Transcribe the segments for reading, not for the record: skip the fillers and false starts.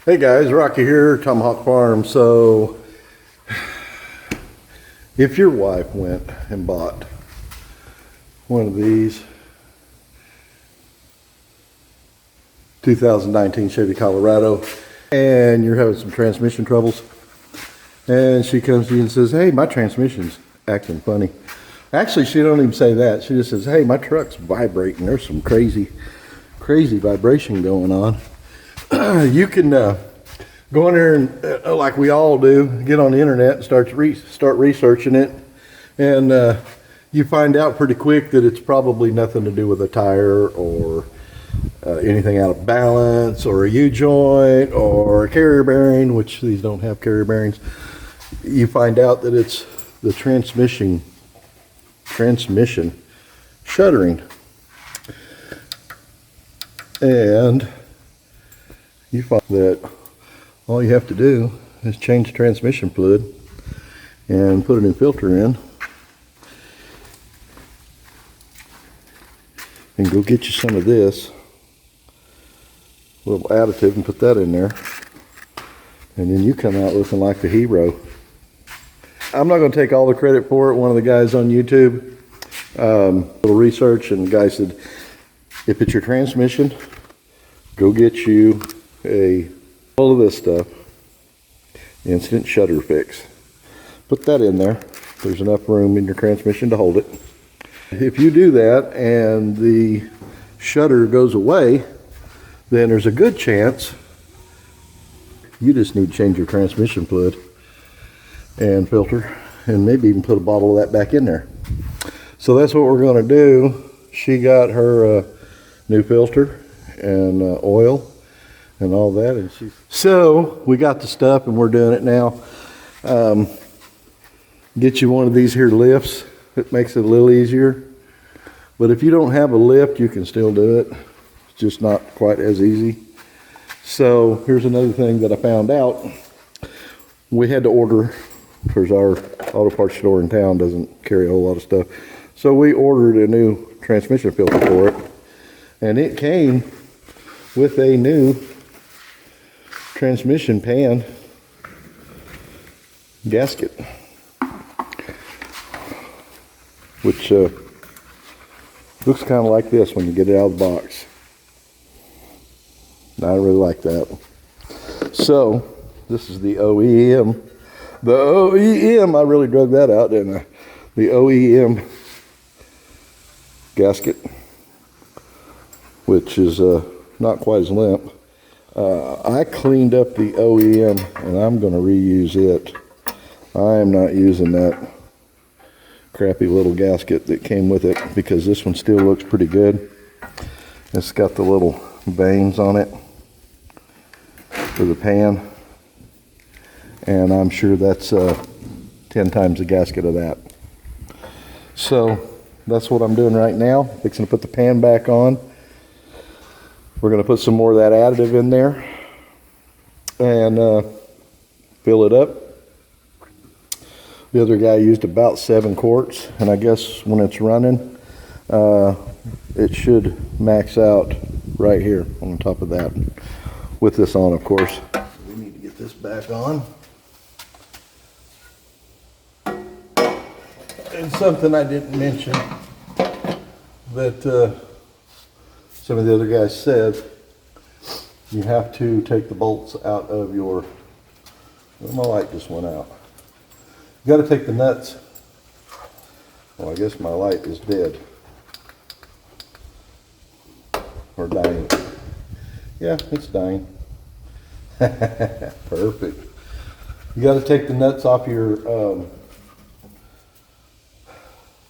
Hey guys, Rocky here, Tomahawk Farm. So, if your wife went and bought one of these 2019 Chevy Colorado and you're having some transmission troubles, and she comes to you and says, hey, my transmission's acting funny. Actually, she don't even say that. She just says, hey, my truck's vibrating. There's some crazy vibration going on. You can go in there and, like we all do, get on the internet and start researching it, and you find out pretty quick that it's probably nothing to do with a tire or anything out of balance or a U-joint or a carrier bearing, which these don't have carrier bearings. You find out that it's the transmission shuttering, and you find that all you have to do is change the transmission fluid and put a new filter in and go get you some of this little additive and put that in there, and then you come out looking like the hero. I'm not going to take all the credit for it. One of the guys on YouTube, a little research, and the guy said, if it's your transmission, go get you all of this stuff, instant shutter fix. Put that in there. There's enough room in your transmission to hold it. If you do that and the shutter goes away, then there's a good chance you just need to change your transmission fluid and filter, and maybe even put a bottle of that back in there. So that's what we're going to do. She got her new filter and oil and all that, and so we got the stuff and we're doing it now. Get you one of these here lifts. It makes it a little easier, but if you don't have a lift, you can still do it. It's just not quite as easy. So here's another thing that I found out. We had to order, because our auto parts store in town doesn't carry a whole lot of stuff, so we ordered a new transmission filter for it, and it came with a new transmission pan gasket, which looks kind of like this when you get it out of the box. I really like that. So this is the OEM. The OEM, I really drug that out, didn't I? The OEM gasket, which is not quite as limp. I cleaned up the OEM and I'm going to reuse it. I am not using that crappy little gasket that came with it, because this one still looks pretty good. It's got the little veins on it for the pan, and I'm sure that's 10 times the gasket of that. So that's what I'm doing right now, fixing to put the pan back on. We're going to put some more of that additive in there and fill it up. The other guy used about 7 quarts, and I guess when it's running, it should max out right here on top of that, with this on, of course. We need to get this back on. And something I didn't mention that some of the other guys said, you have to take the bolts out of your, well, my light just went out. You got to take the nuts. Well, I guess my light is dead or dying. Yeah, it's dying. Perfect. You got to take the nuts off your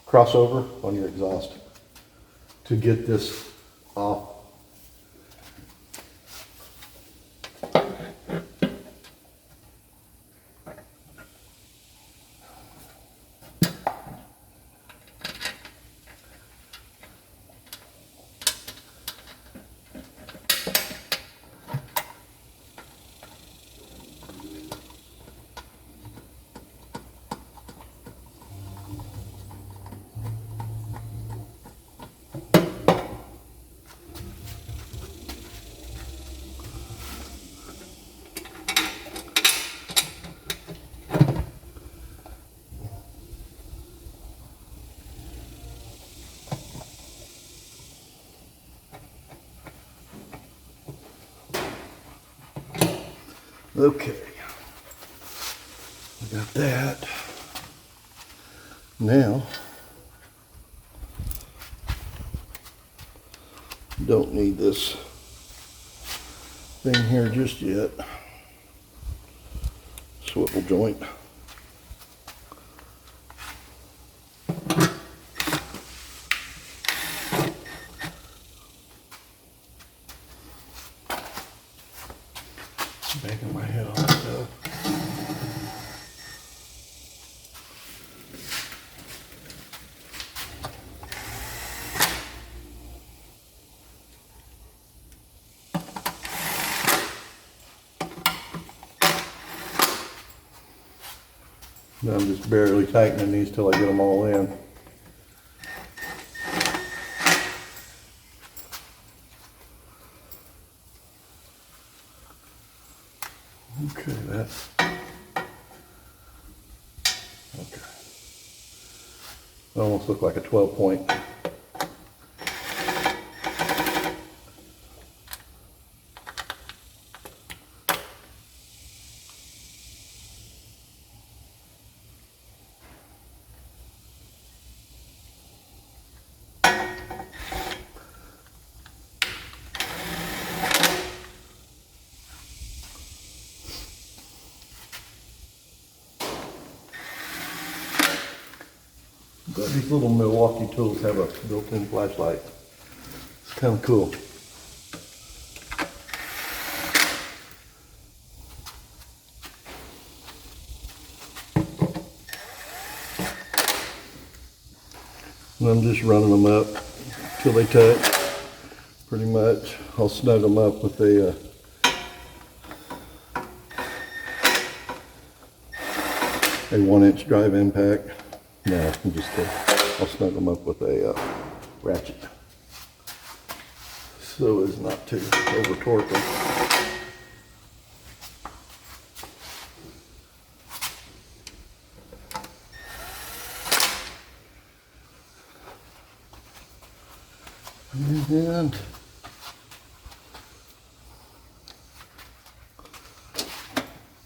crossover on your exhaust to get this off. Okay, we got that. Now, don't need this thing here just yet. Swivel joint. Banging my head on stuff. Now I'm just barely tightening these till I get them all in. Okay, that's okay. It almost looked like a 12-point. But these little Milwaukee tools have a built-in flashlight. It's kind of cool. And I'm just running them up till they touch. Pretty much, I'll snug them up with a 1-inch drive impact. No, I'm just I'll snug them up with a ratchet so as not to over torque them. And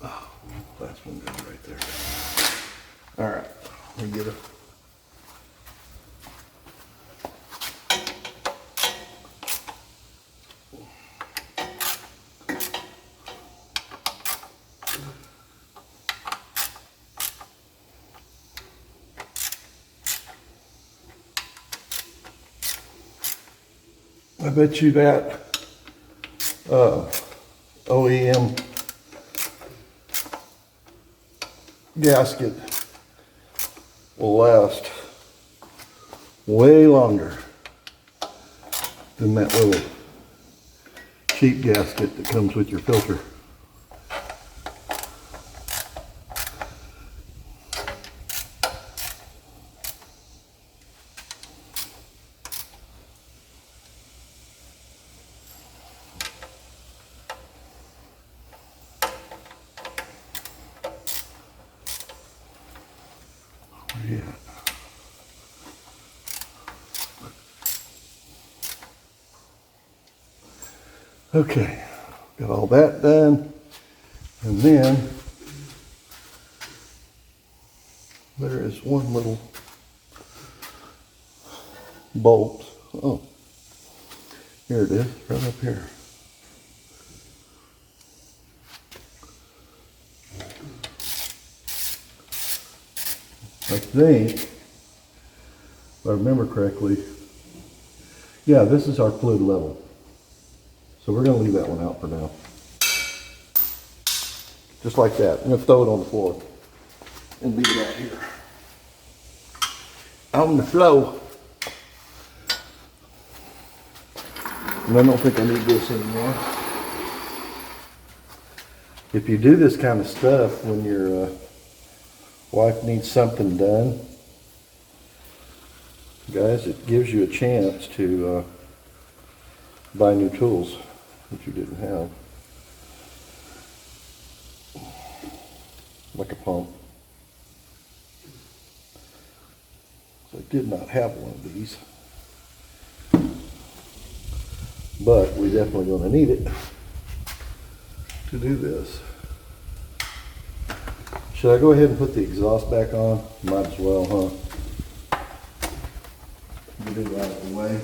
oh, last one goes right there. All right, let me get it. I bet you that OEM gasket will last way longer than that little cheap gasket that comes with your filter. Yeah. Okay, got all that done, and then there is one little bolt. Oh, here it is, right up here. I think, if I remember correctly, yeah, this is our fluid level. So we're going to leave that one out for now. Just like that. I'm going to throw it on the floor and leave it out here. On the floor. And I don't think I need this anymore. If you do this kind of stuff when your wife needs something done, guys, it gives you a chance to buy new tools that you didn't have. Like a pump. So I did not have one of these. But we're definitely going to need it to do this. Should I go ahead and put the exhaust back on? Might as well, huh? Get it out of the way,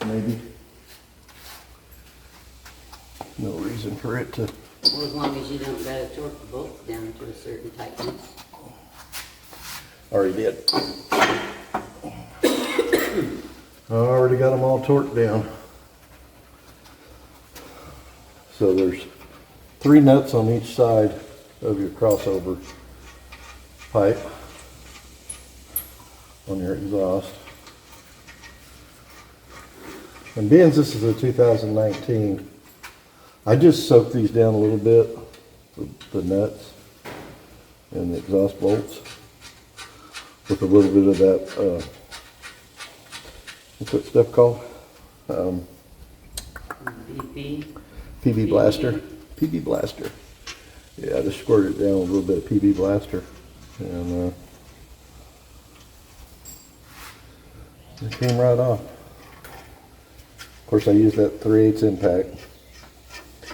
maybe. No reason for it to. Well, as long as you don't gotta torque the bolts down to a certain tightness. Already did. I already got them all torqued down. So there's 3 nuts on each side of your crossover pipe on your exhaust. And being this is a 2019, I just soaked these down a little bit, the nuts and the exhaust bolts, with a little bit of that, what's that stuff called? PB Blaster. PB Blaster. Yeah, I just squirted it down with a little bit of PB Blaster. And it came right off. Of course, I used that 3/8 impact,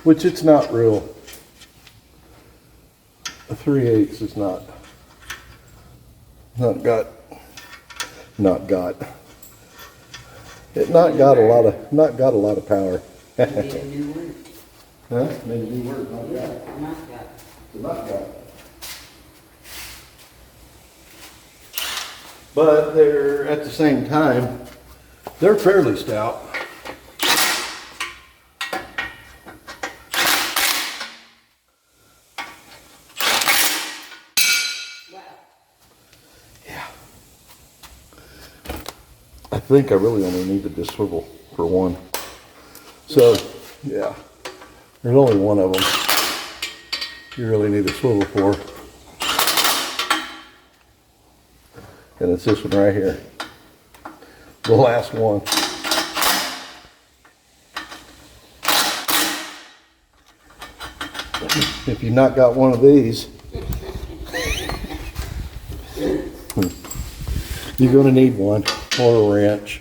which it's not real. A 3/8 is not got a lot of power. Made a new word. Huh? Made a new word. Not got. Not got. Not got. But they're at the same time, they're fairly stout. I think I really only needed this swivel for one. So, yeah, there's only one of them you really need a swivel for. And it's this one right here. The last one. If you've not got one of these, you're going to need one. Or a wrench.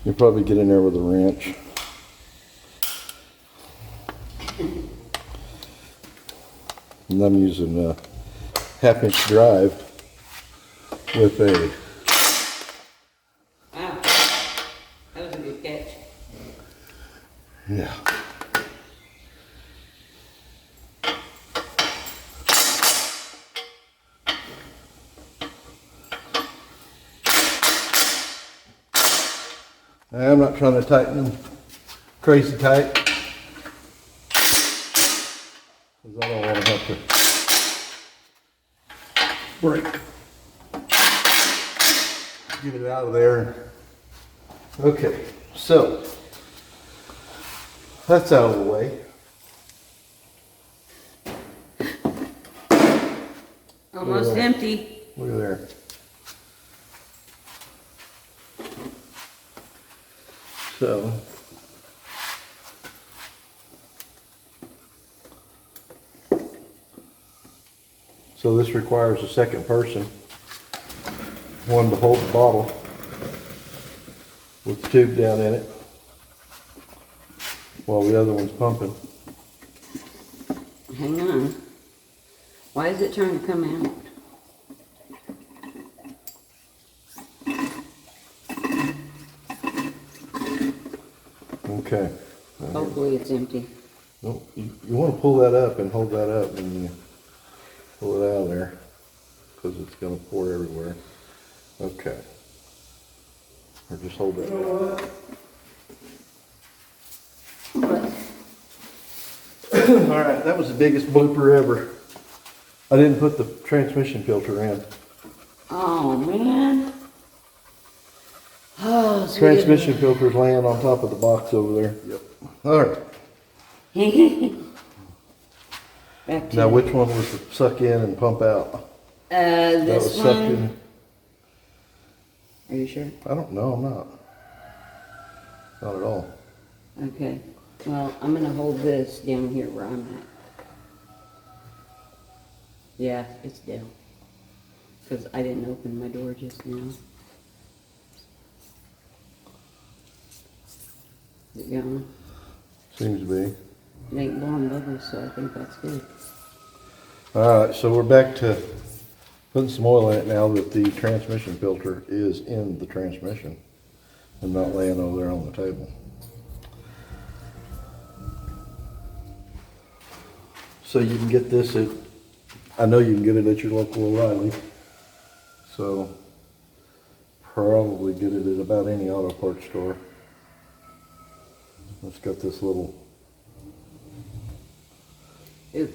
You'll probably get in there with a wrench. And I'm using a 1/2-inch drive with a. Wow, that was a good catch. Yeah. I'm not trying to tighten them crazy tight, because I don't want to have to break. Get it out of there. Okay, so that's out of the way. Almost empty. Look at there. So this requires a second person, one to hold the bottle with the tube down in it while the other one's pumping. Hang on. Why is it trying to come out? Okay. Hopefully it's empty. Nope. You want to pull that up and hold that up and you pull it out of there, because it's going to pour everywhere. Okay. Or just hold that. All right, that was the biggest blooper ever. I didn't put the transmission filter in. Oh man. Oh, sweet. Transmission filter's laying on top of the box over there. Yep. All right. Back to Now, which one was the suck in and pump out? That this was sucked one. in. Are you sure? I don't know. I'm not. Not at all. Okay. Well, I'm gonna hold this down here where I'm at. Yeah, it's down. Because I didn't open my door just now. Is it going? Seems to be. It ain't blowing bubbles, so I think that's good. Alright, so we're back to putting some oil in it now that the transmission filter is in the transmission and not laying over there on the table. So you can get this at, I know you can get it at your local O'Reilly. So probably get it at about any auto parts store. It's got this little, Ooh.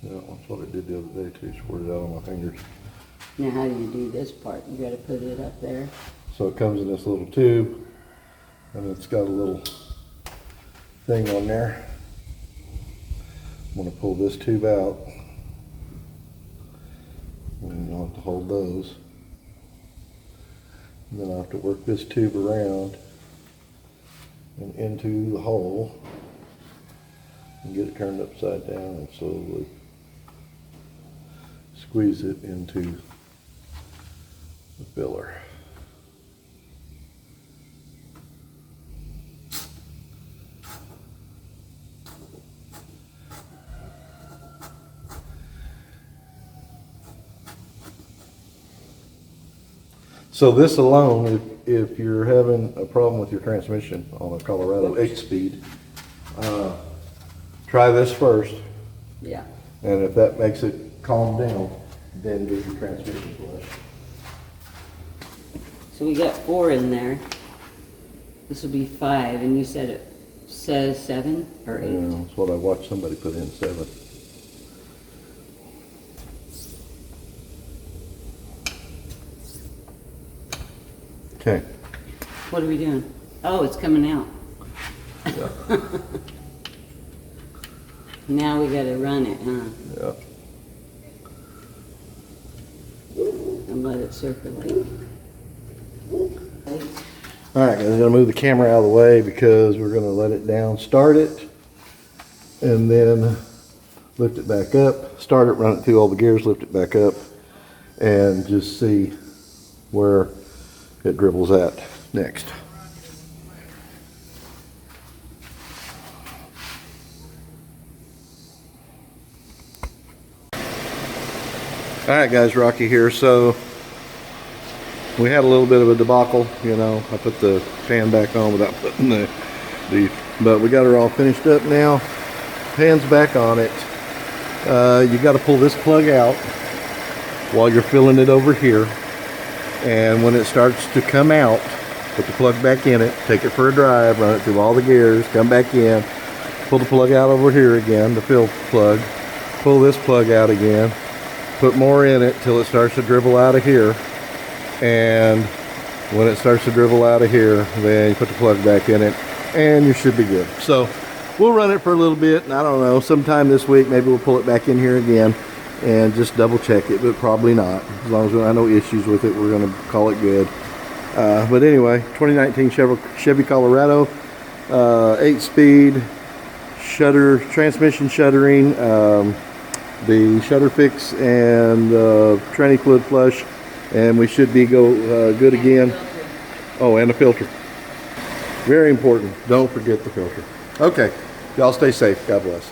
yeah, that's what I did the other day too, squirted out on my fingers. Now how do you do this part? You gotta put it up there. So it comes in this little tube, and it's got a little thing on there. I'm going to pull this tube out, and you'll have to hold those. And then I'll have to work this tube around and into the hole and get it turned upside down and slowly squeeze it into the filler. So this alone, if you're having a problem with your transmission on a Colorado 8-speed, try this first. Yeah. And if that makes it calm down, then do your transmission flush. So we got 4 in there. This will be 5, and you said it says 7 or 8? Yeah, that's what I watched somebody put in, 7. Okay. What are we doing? Oh, it's coming out. Yeah. Now we gotta run it, huh? Yeah. And let it circulate. All right, guys, I'm gonna move the camera out of the way because we're gonna let it down, start it, and then lift it back up, start it, run it through all the gears, lift it back up, and just see where it dribbles at next. All right, guys, Rocky here. So we had a little bit of a debacle, you know. I put the fan back on without putting the but we got her all finished up now. Pan's back on it. You got to pull this plug out while you're filling it over here. And when it starts to come out, put the plug back in it, take it for a drive, run it through all the gears, come back in, pull the plug out over here again, the fill plug, pull this plug out again, put more in it till it starts to dribble out of here. And when it starts to dribble out of here, then you put the plug back in it and you should be good. So we'll run it for a little bit, and I don't know, sometime this week maybe we'll pull it back in here again and just double check it, but probably not. As long as we don't have no issues with it, we're going to call it good. But anyway, 2019 Chevy Colorado, 8-speed shutter, transmission shuttering, the shutter fix and tranny fluid flush, and we should be good again. Oh, and a filter. Very important. Don't forget the filter. Okay, y'all stay safe. God bless.